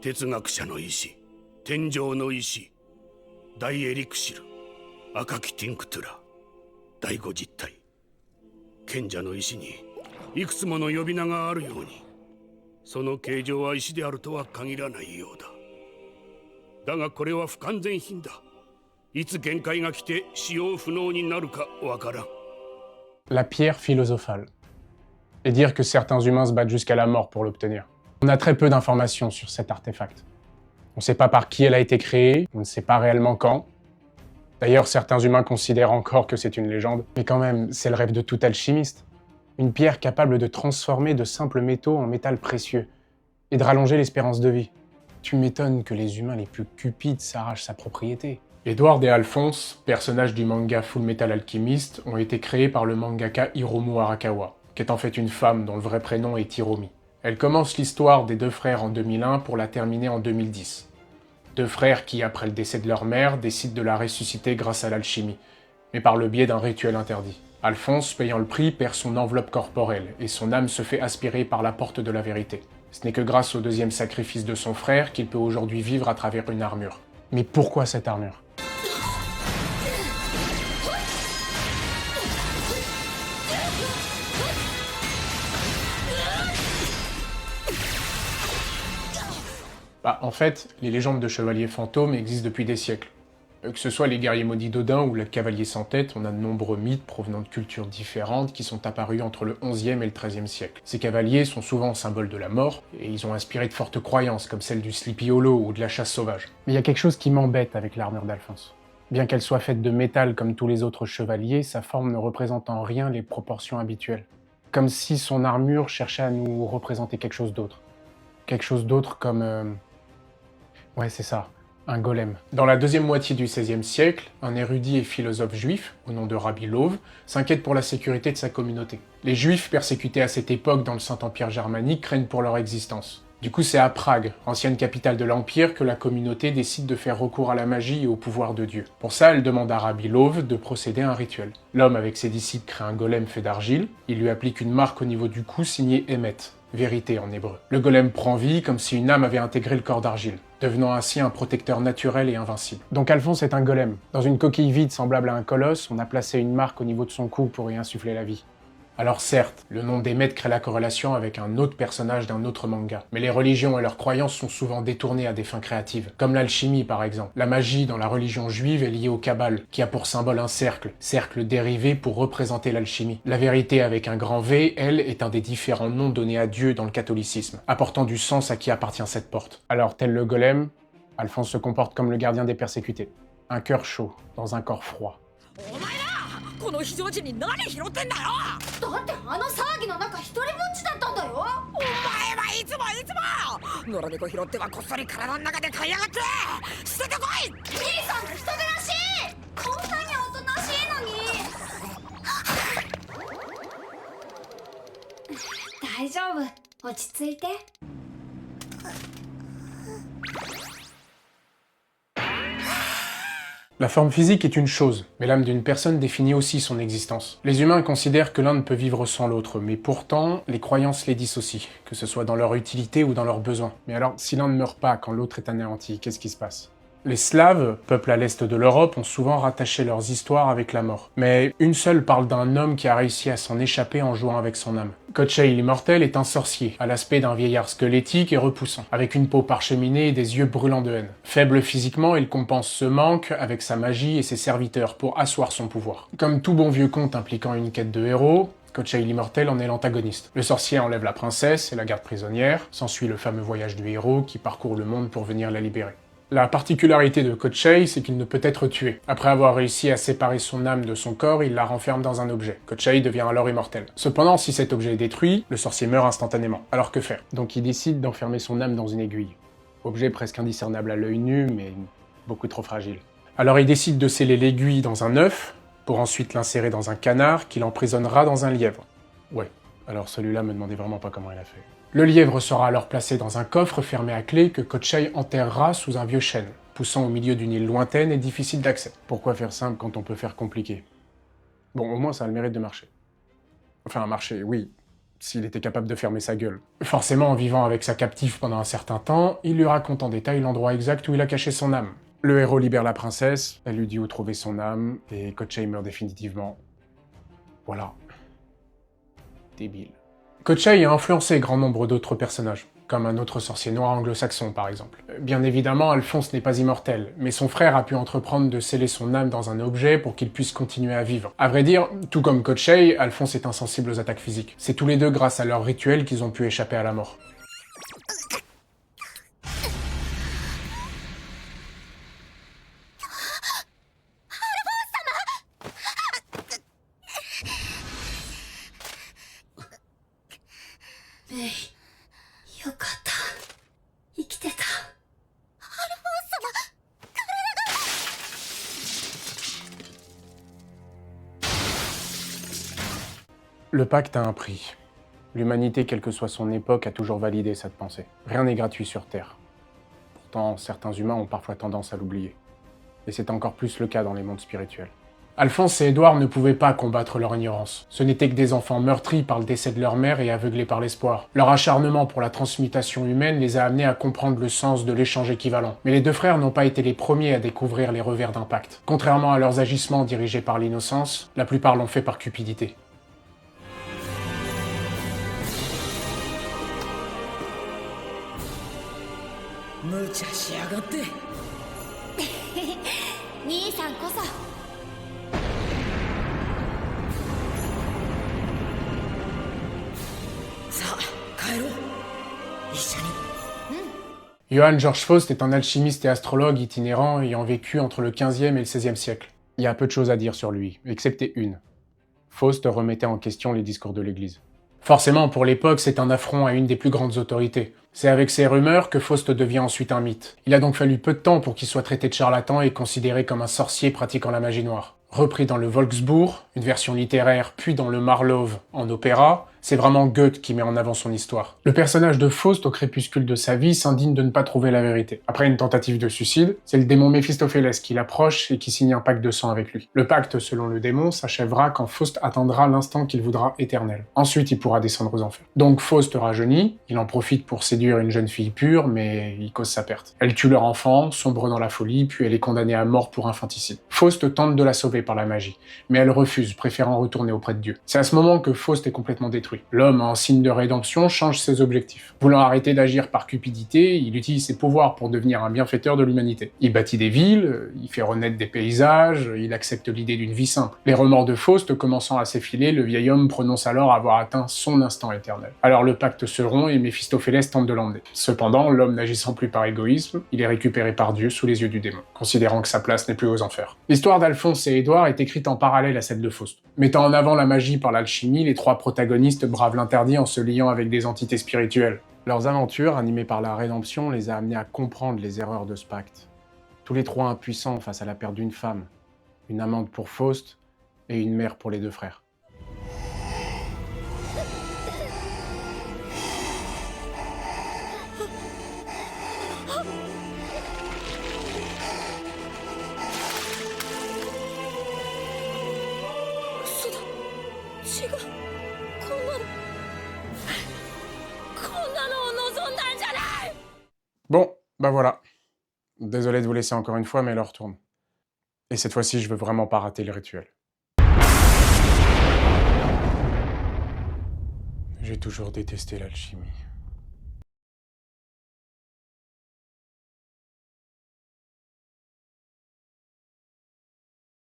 哲学者の石、天上の石、大エリクシル、赤きティンクトゥラ、第五実体。賢者の石にいくつもの呼び名があるように、その形状は石であるとは限らないようだ。だがこれは不完全品だ。いつ限界が来て使用不能になるかわからん。La pierre philosophale. Et dire que certains humains se battent jusqu'à la mort pour l'obtenir. On a très peu d'informations sur cet artefact. On ne sait pas par qui elle a été créée, on ne sait pas réellement quand. D'ailleurs, certains humains considèrent encore que c'est une légende. Mais quand même, c'est le rêve de tout alchimiste. Une pierre capable de transformer de simples métaux en métal précieux et de rallonger l'espérance de vie. Tu m'étonnes que les humains les plus cupides s'arrachent sa propriété. Edward et Alphonse, personnages du manga Full Metal Alchemist, ont été créés par le mangaka Hiromu Arakawa, qui est en fait une femme dont le vrai prénom est Hiromi. Elle commence l'histoire des deux frères en 2001 pour la terminer en 2010. Deux frères qui, après le décès de leur mère, décident de la ressusciter grâce à l'alchimie, mais par le biais d'un rituel interdit. Alphonse, payant le prix, perd son enveloppe corporelle, et son âme se fait aspirer par la porte de la vérité. Ce n'est que grâce au deuxième sacrifice de son frère qu'il peut aujourd'hui vivre à travers une armure. Mais pourquoi cette armure ? En fait, les légendes de chevaliers fantômes existent depuis des siècles. Que ce soit les guerriers maudits d'Odin ou le cavalier sans tête, on a de nombreux mythes provenant de cultures différentes qui sont apparus entre le XIe et le XIIIe siècle. Ces cavaliers sont souvent symboles de la mort, et ils ont inspiré de fortes croyances comme celle du Sleepy Hollow ou de la chasse sauvage. Mais il y a quelque chose qui m'embête avec l'armure d'Alphonse. Bien qu'elle soit faite de métal comme tous les autres chevaliers, sa forme ne représente en rien les proportions habituelles. Comme si son armure cherchait à nous représenter quelque chose d'autre. Quelque chose d'autre comme... Ouais, c'est ça, un golem. Dans la deuxième moitié du XVIe siècle, un érudit et philosophe juif, au nom de Rabbi Lov, s'inquiète pour la sécurité de sa communauté. Les juifs persécutés à cette époque dans le Saint-Empire germanique craignent pour leur existence. Du coup, c'est à Prague, ancienne capitale de l'Empire, que la communauté décide de faire recours à la magie et au pouvoir de Dieu. Pour ça, elle demande à Rabbi Lov de procéder à un rituel. L'homme, avec ses disciples, crée un golem fait d'argile, il lui applique une marque au niveau du cou signée Emet, vérité en hébreu. Le golem prend vie comme si une âme avait intégré le corps d'argile, devenant ainsi un protecteur naturel et invincible. Donc Alphonse est un golem. Dans une coquille vide semblable à un colosse, on a placé une marque au niveau de son cou pour y insuffler la vie. Alors certes, le nom d'Emmet crée la corrélation avec un autre personnage d'un autre manga, mais les religions et leurs croyances sont souvent détournées à des fins créatives, comme l'alchimie par exemple. La magie dans la religion juive est liée au Kabbale, qui a pour symbole un cercle dérivé pour représenter l'alchimie. La vérité avec un grand V, elle, est un des différents noms donnés à Dieu dans le catholicisme, apportant du sens à qui appartient cette porte. Alors tel le golem, Alphonse se comporte comme le gardien des persécutés. Un cœur chaud, dans un corps froid. この非常時に何拾ってんだよ。だってあの騒ぎの中一人ぼっちだったんだよ。お前はいつも野良猫拾ってはこっそり体の中で飼いやがって捨ててこい。兄さんの人暮らしこんなにおとなしいのに。大丈夫、落ち着いて。La forme physique est une chose, mais l'âme d'une personne définit aussi son existence. Les humains considèrent que l'un ne peut vivre sans l'autre, mais pourtant, les croyances les dissocient, que ce soit dans leur utilité ou dans leurs besoins. Mais alors, si l'un ne meurt pas quand l'autre est anéanti, qu'est-ce qui se passe ? Les Slaves, peuple à l'est de l'Europe, ont souvent rattaché leurs histoires avec la mort. Mais une seule parle d'un homme qui a réussi à s'en échapper en jouant avec son âme. Kochei l'immortel est un sorcier, à l'aspect d'un vieillard squelettique et repoussant, avec une peau parcheminée et des yeux brûlants de haine. Faible physiquement, il compense ce manque avec sa magie et ses serviteurs pour asseoir son pouvoir. Comme tout bon vieux conte impliquant une quête de héros, Kochei l'immortel en est l'antagoniste. Le sorcier enlève la princesse et la garde prisonnière, s'ensuit le fameux voyage du héros qui parcourt le monde pour venir la libérer. La particularité de Kochei, c'est qu'il ne peut être tué. Après avoir réussi à séparer son âme de son corps, il la renferme dans un objet. Kochei devient alors immortel. Cependant, si cet objet est détruit, le sorcier meurt instantanément. Alors que faire ? Donc il décide d'enfermer son âme dans une aiguille. Objet presque indiscernable à l'œil nu, mais beaucoup trop fragile. Alors il décide de sceller l'aiguille dans un œuf, pour ensuite l'insérer dans un canard qu'il emprisonnera dans un lièvre. Ouais, alors celui-là me demandait vraiment pas comment il a fait. Le lièvre sera alors placé dans un coffre fermé à clé que Kochei enterrera sous un vieux chêne, poussant au milieu d'une île lointaine et difficile d'accès. Pourquoi faire simple quand on peut faire compliqué ? Bon, au moins ça a le mérite de marcher. Enfin, marcher, oui. s'il était capable de fermer sa gueule. Forcément, en vivant avec sa captive pendant un certain temps, il lui raconte en détail l'endroit exact où il a caché son âme. Le héros libère la princesse, elle lui dit où trouver son âme, et Kochei meurt définitivement. Voilà. Débile. Kochei a influencé grand nombre d'autres personnages, comme un autre sorcier noir anglo-saxon par exemple. Bien évidemment, Alphonse n'est pas immortel, mais son frère a pu entreprendre de sceller son âme dans un objet pour qu'il puisse continuer à vivre. À vrai dire, tout comme Kochei, Alphonse est insensible aux attaques physiques. C'est tous les deux grâce à leur rituel qu'ils ont pu échapper à la mort. Le pacte a un prix. L'humanité, quelle que soit son époque, a toujours validé cette pensée. Rien n'est gratuit sur Terre. Pourtant, certains humains ont parfois tendance à l'oublier. Et c'est encore plus le cas dans les mondes spirituels. Alphonse et Édouard ne pouvaient pas combattre leur ignorance. Ce n'étaient que des enfants meurtris par le décès de leur mère et aveuglés par l'espoir. Leur acharnement pour la transmutation humaine les a amenés à comprendre le sens de l'échange équivalent. Mais les deux frères n'ont pas été les premiers à découvrir les revers d'un pacte. Contrairement à leurs agissements dirigés par l'innocence, la plupart l'ont fait par cupidité. Johann Georg Faust est un alchimiste et astrologue itinérant ayant vécu entre le XVe et le XVIe siècle. Il y a peu de choses à dire sur lui, excepté une. Faust remettait en question les discours de l'Église. Forcément, pour l'époque, c'est un affront à une des plus grandes autorités. C'est avec ces rumeurs que Faust devient ensuite un mythe. Il a donc fallu peu de temps pour qu'il soit traité de charlatan et considéré comme un sorcier pratiquant la magie noire. Repris dans le Volksbuch, une version littéraire, puis dans le Marlove en opéra, c'est vraiment Goethe qui met en avant son histoire. Le personnage de Faust au crépuscule de sa vie s'indigne de ne pas trouver la vérité. Après une tentative de suicide, c'est le démon Méphistophélès qui l'approche et qui signe un pacte de sang avec lui. Le pacte, selon le démon, s'achèvera quand Faust atteindra l'instant qu'il voudra éternel. Ensuite, il pourra descendre aux enfers. Donc Faust rajeunit, il en profite pour séduire une jeune fille pure, mais il cause sa perte. Elle tue leur enfant, sombre dans la folie, puis elle est condamnée à mort pour infanticide. Faust tente de la sauver par la magie, mais elle refuse, préférant retourner auprès de Dieu. C'est à ce moment que Faust est complètement détruit. L'homme, en signe de rédemption, change ses objectifs. Voulant arrêter d'agir par cupidité, il utilise ses pouvoirs pour devenir un bienfaiteur de l'humanité. Il bâtit des villes, il fait renaître des paysages, il accepte l'idée d'une vie simple. Les remords de Faust commençant à s'effiler, le vieil homme prononce alors avoir atteint son instant éternel. Alors le pacte se rompt et Méphistophélès tente de l'emmener. Cependant, l'homme n'agissant plus par égoïsme, il est récupéré par Dieu sous les yeux du démon, considérant que sa place n'est plus aux enfers. L'histoire d'Alphonse et Édouard est écrite en parallèle à celle de Faust. Mettant en avant la magie par l'alchimie, les trois protagonistes bravent l'interdit en se liant avec des entités spirituelles. Leurs aventures, animées par la rédemption, les a amenés à comprendre les erreurs de ce pacte. Tous les trois impuissants face à la perte d'une femme, une amante pour Faust et une mère pour les deux frères. Bon, bah voilà. Désolé de vous laisser encore une fois, mais l'heure tourne. Et cette fois-ci, je veux vraiment pas rater le rituel. J'ai toujours détesté l'alchimie.